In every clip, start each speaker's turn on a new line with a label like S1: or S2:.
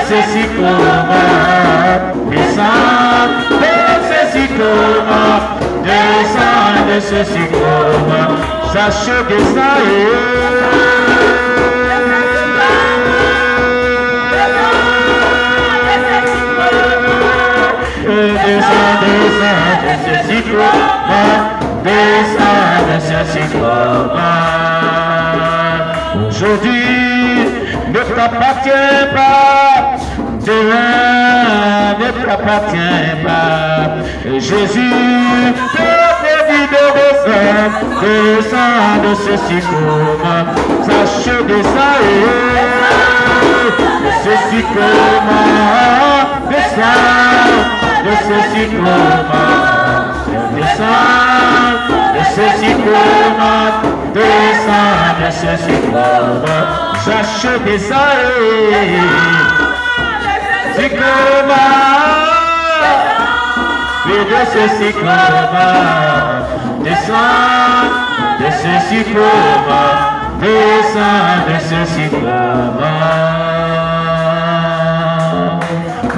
S1: ce sycomore, descends de ce sycomore, descends de ce sycomore, sache que ça descends de ce sycomore, descends de ce sycomore. Aujourd'hui ne t'appartient pas, demain ne t'appartient pas. Jésus te dit de descends de ce sycomore, sache de ça de ce sycomore, descends de ce sycomore, descends de ce sycomore, descends de ce sycomore, sache de ça sycomore, et de ce sycomore, descends de ce sycomore, descends de ce sycomore.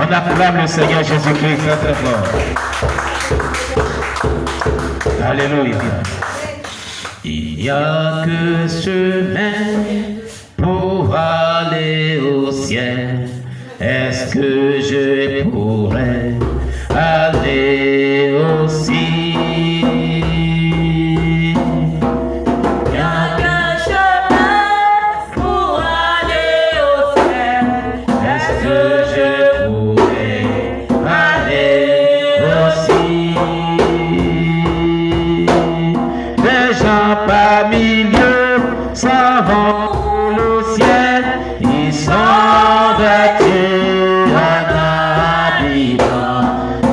S1: On acclame le Seigneur Jésus-Christ très très fort. Alléluia. Il n'y a que chemin pour aller au ciel. Est-ce que je pourrais aller aussi?
S2: Il n'y a qu'un chemin pour aller au ciel.
S1: Est-ce que je pourrais aller aussi? Des gens parmi eux s'en vont pour le ciel. Ils sont vêtus en habillant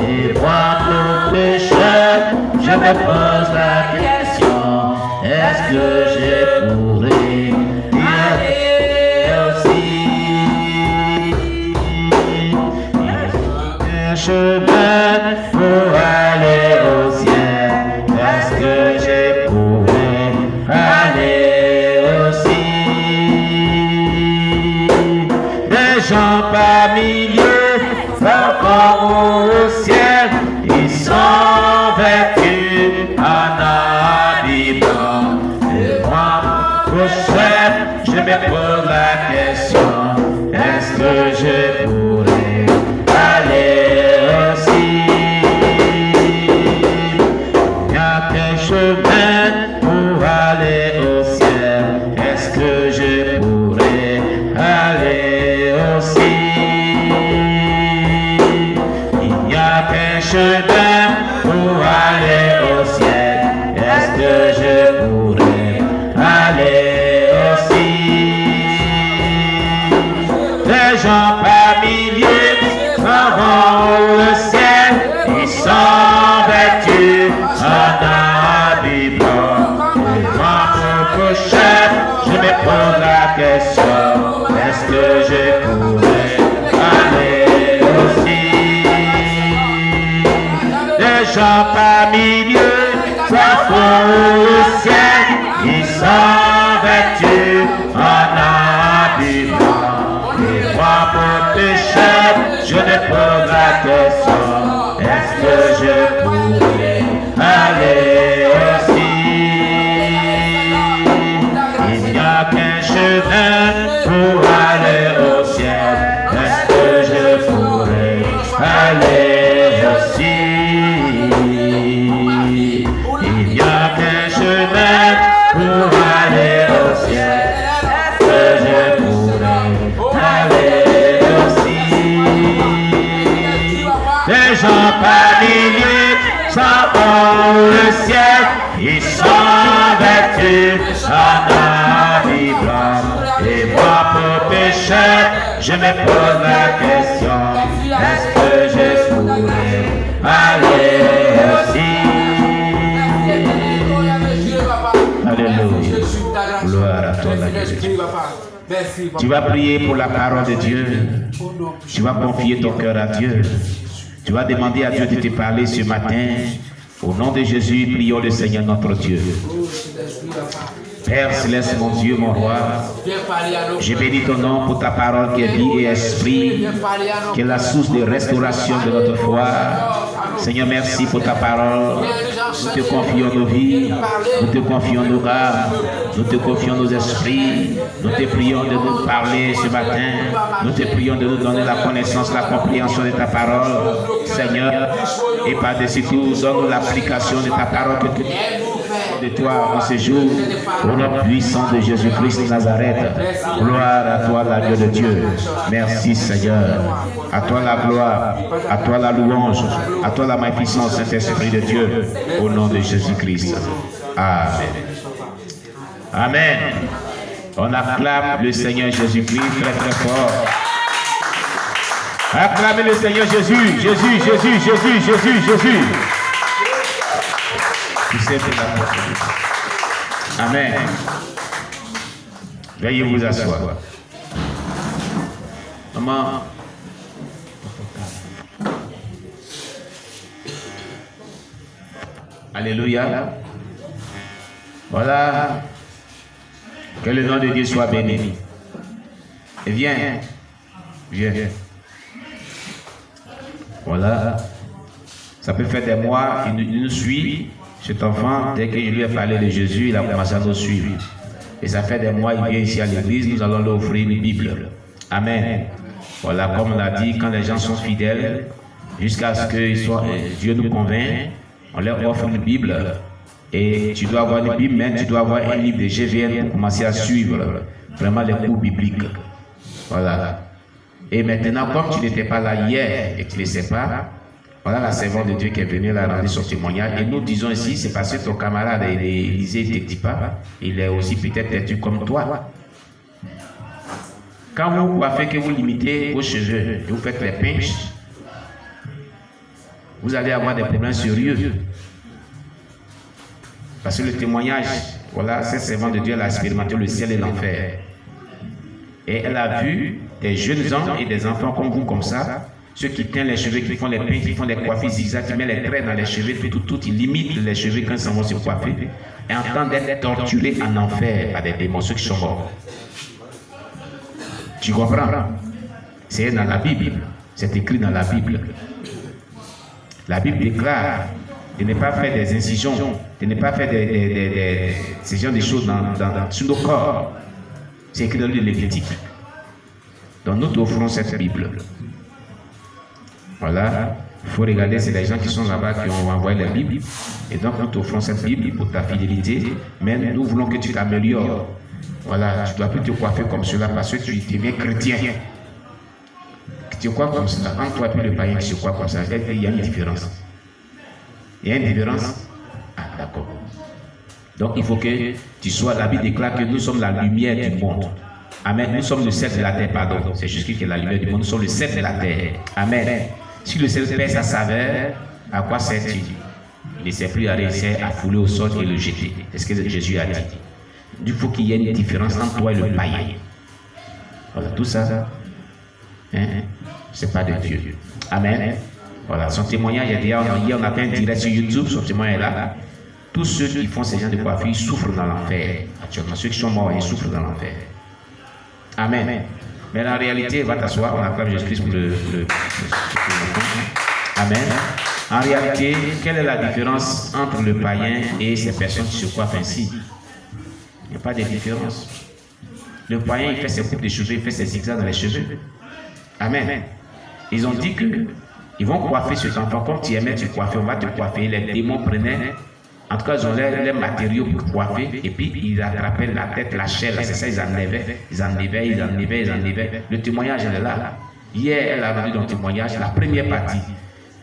S1: et voient nos pécheurs. Je me pose la question, est-ce que je pourrais y aller aussi? Un chemin pour aller au ciel, est-ce que je pourrais aller aussi? Des gens parmi eux s'en vont au ciel, ils sont vêtus en habillant. Et moi, prochain, je me pose la question, est-ce que je pourrais aller aussi? Il n'y a qu'un chemin pour aller au ciel, est-ce que je pourrais aller aussi? Il n'y a qu'un chemin pour aller au ciel, est-ce que je pourrais aller aussi? Les gens parmi eux s'en vont au ciel, ils sont vêtus en habillant. Et moi, mon prochain, je me pose la question, est-ce que je pourrais aller aussi? Les gens parmi eux s'en vont au ciel, ils sont vêtus en habillant. Et moi, mon pécheur, je me pose la question, est-ce que je pourrais aller aussi? Il n'y a qu'un chemin pour aller au ciel, est-ce que je pourrais aller aussi? Il n'y a qu'un chemin pour aller au ciel, est-ce que je pourrais aller aussi? Les gens parmi eux s'en vont le ciel, ils sont vêtus en habit blanc. Et moi, pour pécheur, je me pose la question, est-ce que je pourrais aller aussi? Alléluia. Gloire à toi, la Jésus. Tu vas prier pour la parole de Dieu. Tu vas confier ton cœur à Dieu. Tu vas demander à Dieu de te parler ce matin. Au nom de Jésus, prions le Seigneur notre Dieu. Père céleste, mon Dieu, mon roi, je bénis ton nom pour ta parole qui est vie et esprit, qui est la source de restauration de notre foi. Seigneur, merci pour ta parole. Nous te confions nos vies, nous te confions nos âmes, nous te confions nos esprits. Nous te prions de nous parler ce matin. Nous te prions de nous donner la connaissance, la compréhension de ta parole, Seigneur. Et par-dessus tout, donne-nous l'application de ta parole que tu de toi en ce jour, au nom puissant de Jésus-Christ de Nazareth. Gloire à toi, l'agneau de Dieu. Merci, Seigneur. À toi la gloire, à toi la louange, à toi la magnificence, Saint-Esprit de Dieu, au nom de Jésus-Christ. Amen. Amen. On acclame le Seigneur Jésus-Christ très très fort. Acclamez le Seigneur Jésus, Jésus, Jésus, Jésus, Jésus, Jésus. Amen. Veuillez vous asseoir. Maman. Alléluia. Voilà. Que le nom de Dieu soit béni. Et viens. Viens. Voilà. Ça peut faire des mois qu'il nous suit. Cet enfant, dès que je lui ai parlé de Jésus, il a commencé à nous suivre. Et ça fait des mois, il vient ici à l'église, nous allons lui offrir une Bible. Amen. Voilà, comme on l'a dit, quand les gens sont fidèles, jusqu'à ce que Dieu nous convainc, on leur offre une Bible. Et tu dois avoir une Bible, mais tu dois avoir un livre de GVN pour commencer à suivre vraiment les cours bibliques. Voilà. Et maintenant, comme tu n'étais pas là hier et que tu ne le sais pas, voilà la servante de Dieu qui est venue là rendre son témoignage. Et nous disons ici, c'est parce que ton camarade Élisée ne te dit pas, il est aussi peut-être têtu comme toi. Quand vous coiffez, que vous limitez vos cheveux et vous faites les pinches, vous allez avoir des problèmes sérieux. Parce que le témoignage, voilà, cette servante de Dieu, elle a expérimenté le ciel et l'enfer. Et elle a vu des jeunes hommes et des enfants comme vous, comme ça, ceux qui tiennent les cheveux, qui font les pinces, qui font des coiffes zigzag, qui mettent les traits dans les cheveux, tout, ils limitent les cheveux quand ils s'en vont se coiffer, et en train d'être torturés en enfer par des démons, ceux qui sont morts. Tu comprends? C'est dans la Bible, c'est écrit dans la Bible. La Bible déclare de ne pas faire des incisions, de ne pas faire ces genres de choses sur nos corps. C'est écrit dans le Lévitique. Donc nous t'offrons cette Bible. Voilà, il faut regarder, c'est les gens qui sont là-bas qui ont envoyé la Bible. Et donc nous t'offrons cette Bible pour ta fidélité. Mais nous voulons que tu t'améliores. Voilà, tu ne dois plus te coiffer comme cela parce que tu deviens chrétien. Tu crois comme cela, entre toi et le païen qui se coiffe comme ça, il y a une différence. Il y a une différence. Ah, d'accord. Donc il faut que tu sois, la Bible déclare que nous sommes la lumière du monde. Amen. Nous sommes le sel de la terre, pardon. C'est juste qui est la lumière du monde. Nous sommes le sel de la terre. Amen. Si le sel perd sa saveur, à quoi sert-il? Il ne sert plus à réussir à fouler au sol et le jeter. C'est ce que Jésus a dit. Il faut qu'il y ait une différence entre toi et le païen. Voilà, tout ça, c'est pas de Dieu. Amen. Voilà, son témoignage est hier, on a fait un direct sur YouTube, son témoignage est là. Tous ceux qui font ces gens de coiffure, ils souffrent dans l'enfer. Actuellement, ceux qui sont morts, ils souffrent dans l'enfer. Amen. Mais la réalité, va t'asseoir, on acclame Jésus-Christ pour le Amen. En réalité, quelle est la différence entre le païen et ces personnes qui se coiffent ainsi? Il n'y a pas de différence. Le païen, il fait ses coupes de cheveux, il fait ses zigzags dans les cheveux. Amen. Ils ont dit que ils vont coiffer cet enfant comme tu aimais te coiffer, on va te coiffer. Les démons prenaient, en tout cas, ils ont les matériaux pour coiffer, et puis ils attrapaient la tête, la chair, c'est ça, ils enlevaient. Le témoignage, elle est là. Hier, elle a rendu dans le témoignage, la première partie.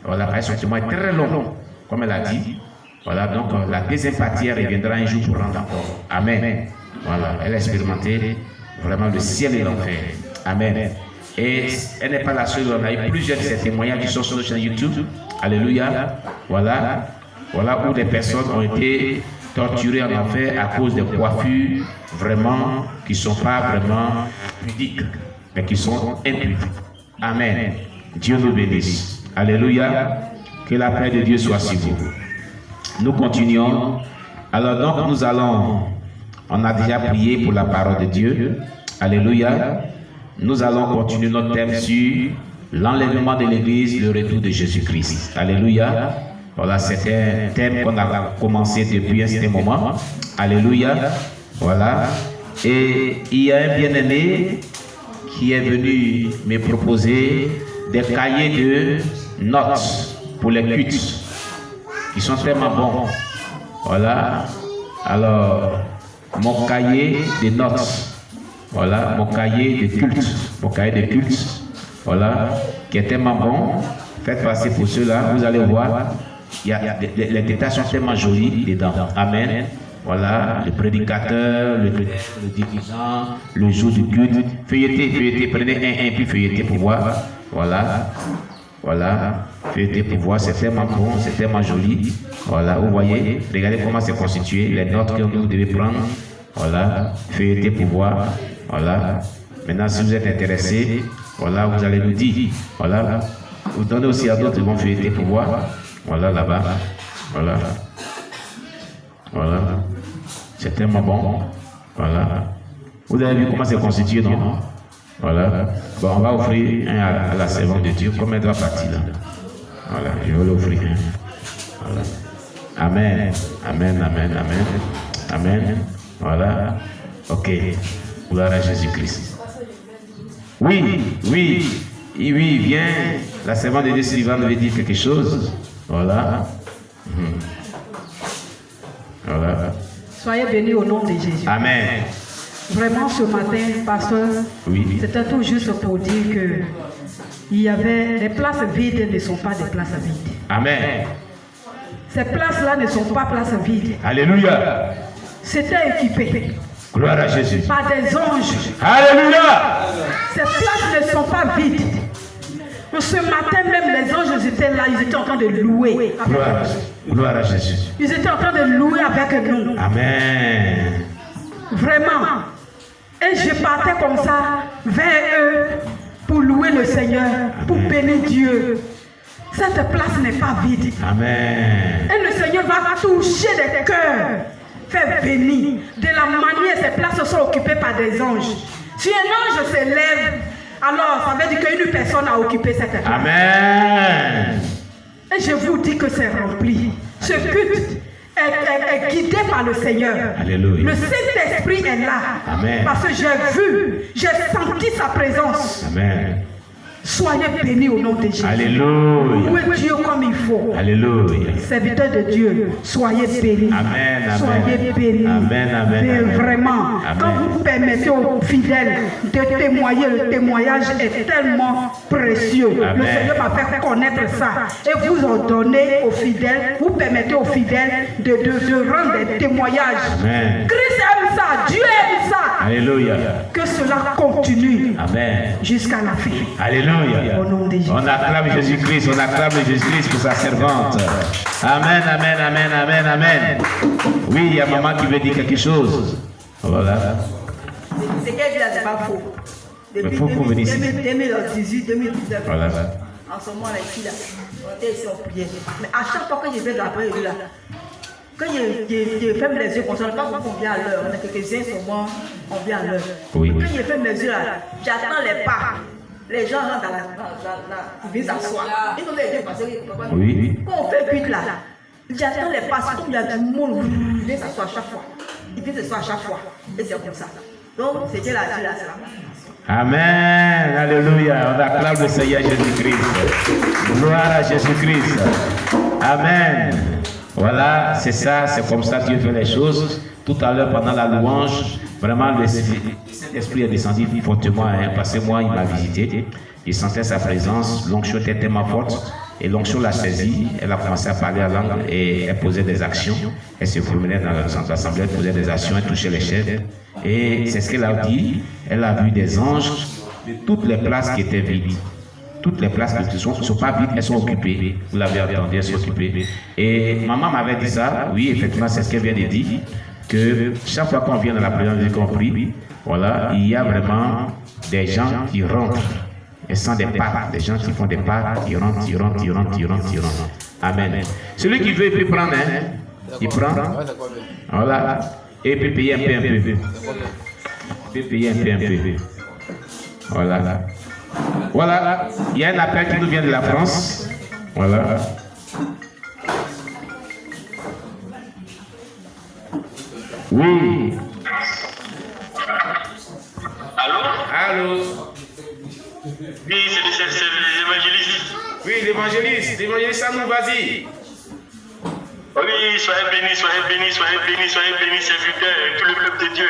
S1: Voilà, par son témoignage très long, comme elle a dit. Voilà, donc la deuxième partie, elle reviendra un jour pour rendre encore. Amen. Voilà, elle a expérimenté vraiment le ciel et l'enfer. Amen. Et elle n'est pas la seule, on a eu plusieurs de ces témoignages qui sont sur notre chaîne YouTube. Alléluia. Voilà. Voilà où des personnes ont été torturées en enfer à cause de coiffures vraiment qui ne sont pas vraiment pudiques, mais qui sont impudiques. Amen. Dieu nous bénisse. Alléluia. Que la paix de Dieu soit sur vous. Nous continuons. Alors donc nous allons On a déjà prié pour la parole de Dieu. Alléluia. Nous allons continuer notre thème sur l'enlèvement de l'Église, le retour de Jésus-Christ. Alléluia. Voilà, c'est un thème qu'on a commencé depuis un certain moment. Alléluia. Voilà. Et il y a un bien-aimé qui est venu me proposer des cahiers de notes pour les cultes qui sont tellement bons. Voilà. Alors, mon cahier de notes. Voilà, mon cahier de culte. Mon cahier de culte. Voilà, qui est tellement bon. Faites passer pour ceux-là. Vous allez voir. Les détails sont tellement jolis dedans. Amen. Voilà, le prédicateur, le dirigeant, le jour du culte. Feuilletez, prenez un, puis feuilletez pour voir. Voilà, voilà, feuilletez pour voir, c'est tellement bon, c'est tellement joli. Voilà, vous voyez, regardez comment c'est constitué, les notes que vous devez prendre. Voilà, feuilletez pour voir. Voilà, maintenant si vous êtes intéressé, voilà, vous allez nous dire. Voilà, vous donnez aussi à d'autres qui vont feuilleter pour voir. Voilà, là-bas. Voilà. Voilà. C'est tellement bon. Voilà. Vous avez vu comment c'est constitué, non? Voilà. Bon, on va offrir un à la servante de Dieu. Comme elle doit partir là. Voilà. Je vais l'offrir. Voilà. Amen. Amen, amen, amen. Amen. Voilà. Ok. Gloire à Jésus-Christ. Oui, oui. Oui, viens. La servante de Dieu Sylvain veut dire quelque chose. Voilà. Voilà.
S3: Soyez bénis au nom de Jésus.
S1: Amen.
S3: Vraiment, ce matin, pasteur,
S1: Oui.
S3: c'était tout juste pour dire que il y avait les places vides ne sont pas des places vides.
S1: Amen.
S3: Ces places-là ne sont pas places vides.
S1: Alléluia.
S3: C'était équipé
S1: Gloire à Jésus.
S3: par des anges.
S1: Alléluia.
S3: Ces places ne sont pas vides. Ce matin même, les anges étaient là, ils étaient en train de louer.
S1: Gloire à Jésus.
S3: Ils étaient en train de louer avec nous.
S1: Amen.
S3: Vraiment. Et je partais comme ça vers eux pour louer le Seigneur, pour bénir Dieu. Cette place n'est pas vide.
S1: Amen.
S3: Et le Seigneur va toucher des cœurs, faire bénir. De la manière, ces places sont occupées par des anges. Si un ange se lève, alors ça veut dire qu'une personne a occupé cette place.
S1: Amen.
S3: Et je vous dis que c'est rempli. Ce culte est guidé par le Seigneur.
S1: Alléluia.
S3: Le Saint-Esprit est là.
S1: Amen.
S3: Parce que j'ai vu, j'ai senti sa présence.
S1: Amen.
S3: Soyez bénis au nom de Jésus.
S1: Alléluia.
S3: Louez Dieu comme il faut.
S1: Alléluia.
S3: Serviteurs de Dieu, soyez bénis.
S1: Amen, amen.
S3: Soyez bénis.
S1: Amen, amen,
S3: Mais
S1: amen.
S3: vraiment,
S1: Amen.
S3: quand vous permettez aux fidèles de témoigner, le témoignage est tellement précieux.
S1: Amen.
S3: Le Seigneur m'a fait connaître ça. Et vous en donnez aux fidèles, vous permettez aux fidèles de rendre des témoignages.
S1: Amen.
S3: Christ aime ça, Dieu aime ça.
S1: Alléluia.
S3: Que cela continue
S1: Amen.
S3: jusqu'à la fin.
S1: Alléluia.
S3: Au nom de Jésus.
S1: On acclame Jésus-Christ, on acclame Jésus-Christ pour sa servante. Amen, amen, amen, amen, amen. Oui, il y a maman qui veut dire quelque chose. Voilà.
S4: Ce qu'elle dit là, c'est pas faux.
S1: Mais
S4: Depuis
S1: faut venir ici.
S4: 2018, 2019,
S1: Voilà.
S4: en ce moment là, ici, là, on était ici, on priait. Mais à chaque fois que je vais dans la prière, là, quand je ferme les yeux, on ne pas qu'on vient à l'heure. On est quelques-uns sur moi, on vient à l'heure.
S1: Oui.
S4: Quand je ferme les yeux, là, j'attends les pas. Les gens rentrent ils viennent s'asseoir. Ils ont les yeux passés.
S1: Oui.
S4: Quand on fait but là, j'attends les pas. Comme il y a du monde, ils viennent s'asseoir à chaque fois. Ils viennent s'asseoir à chaque fois. Et c'est comme ça. Donc, c'est Dieu là, c'est là.
S1: Amen. Alléluia. On acclame le Seigneur Jésus-Christ. Gloire à Jésus-Christ. Amen. Voilà, c'est ça, c'est comme ça que Dieu fait les choses. Tout à l'heure, pendant la louange, vraiment, l'Esprit est descendu fortement, hein, parce que moi, il m'a visité. Il sentait sa présence, l'onction était tellement forte, et l'onction l'a saisie. Elle a commencé à parler en langue, et elle posait des actions. Elle se promenait dans l'assemblée, elle posait des actions, elle touchait les chaises. Et c'est ce qu'elle a dit. Elle a vu des anges de toutes les places qui étaient vides. Toutes les places qui ne sont pas vides, elles sont occupées. Vous l'avez entendu, elles sont occupées. Et maman m'avait dit ça, oui, effectivement, c'est ce qu'elle vient de dire, que chaque fois qu'on vient dans la présence de Dieu, qu'on prie, voilà, il y a vraiment des gens qui rentrent. Et sans des pas, des gens qui font des pas, qui rentrent. Amen. Celui qui veut, il peut prendre, hein. Il prend. Voilà. Et puis payer un peu. Puis payer un peu. Voilà. Voilà. Il y a un appel qui nous vient de la France. Voilà. Oui. Allô?
S5: Oui, c'est l'évangéliste.
S1: Oui, l'évangéliste. L'évangéliste, ça nous vas-y.
S5: Oui, soyez bénis, serviteurs, tout le peuple de Dieu.